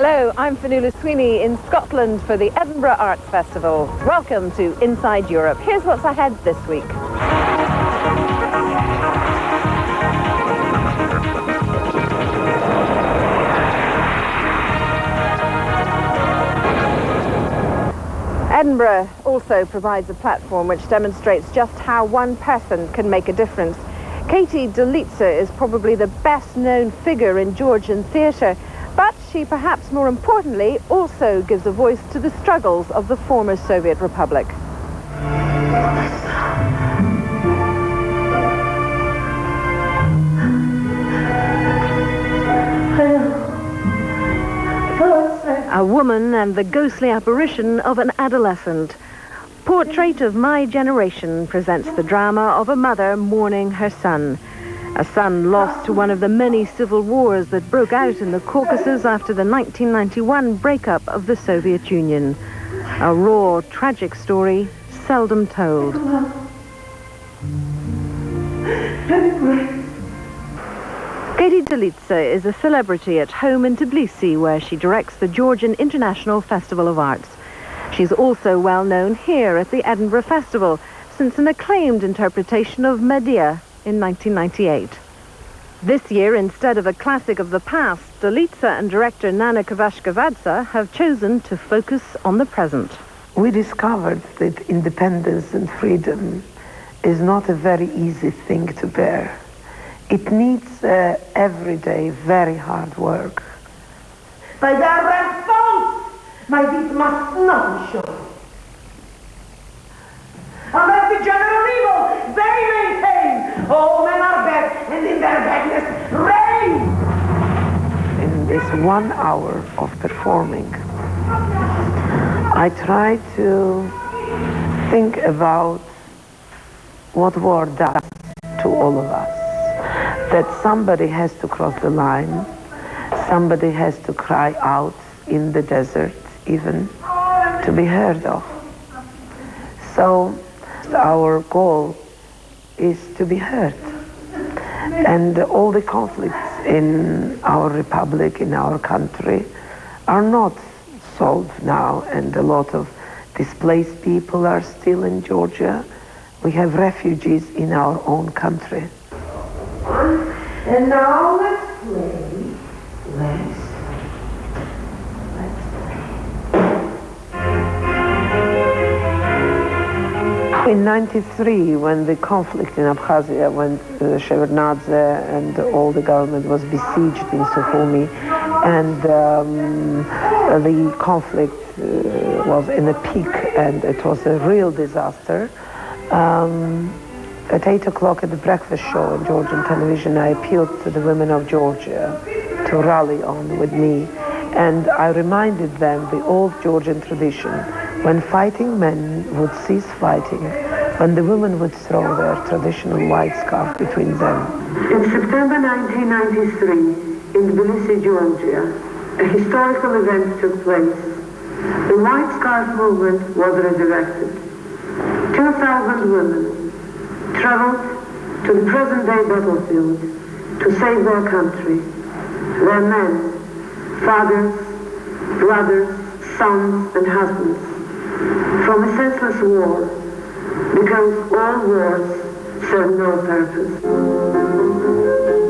Hello, I'm Fionnuala Sweeney in Scotland for the Edinburgh Arts Festival. Welcome to Inside Europe. Here's what's ahead this week. Edinburgh also provides a platform which demonstrates just how one person can make a difference. Keti Dolidze is probably the best-known figure in Georgian theatre, but she perhaps more importantly also gives a voice to the struggles of the former Soviet Republic. A woman and the ghostly apparition of an adolescent. Portrait of My Generation presents the drama of a mother mourning her son. A son lost to one of the many civil wars that broke out in the Caucasus after the 1991 breakup of the Soviet Union. A raw, tragic story, seldom told. Keti Dolidze is a celebrity at home in Tbilisi, where she directs the Georgian International Festival of Arts. She's also well known here at the Edinburgh Festival, since an acclaimed interpretation of Medea in 1998. This year, instead of a classic of the past, Dolidze and director Nana Kavashkavadze have chosen to focus on the present. We discovered that independence and freedom is not a very easy thing to bear. It needs everyday, very hard work. By their response, my deed must not be shown. Unless the general evil they maintain, all men are bad, and in their badness reign. In this 1 hour of performing, I try to think about what war does to all of us. That somebody has to cross the line, somebody has to cry out in the desert even to be heard of. So our goal is to be heard. And all the conflicts in our republic, in our country, are not solved now, and a lot of displaced people are still in Georgia. We have refugees in our own country. And now let's play. Let's play. In '93, when the conflict in Abkhazia, when Shevardnadze and all the government was besieged in Sukhumi, and the conflict was in a peak, and it was a real disaster. At 8 o'clock at the breakfast show on Georgian television, I appealed to the women of Georgia to rally on with me. And I reminded them the old Georgian tradition. When fighting men would cease fighting, when the women would throw their traditional white scarf between them. In September 1993, in Tbilisi, Georgia, a historical event took place. The white scarf movement was resurrected. 2,000 women traveled to the present-day battlefield to save their country. Their men, fathers, brothers, sons, and husbands, from a senseless war, because all wars serve no purpose.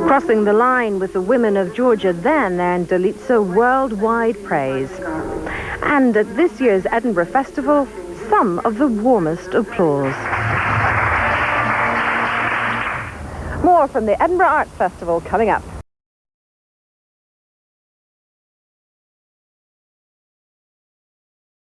Crossing the line with the women of Georgia then earned Dolidze worldwide praise. And at this year's Edinburgh Festival, some of the warmest applause. More from the Edinburgh Arts Festival coming up.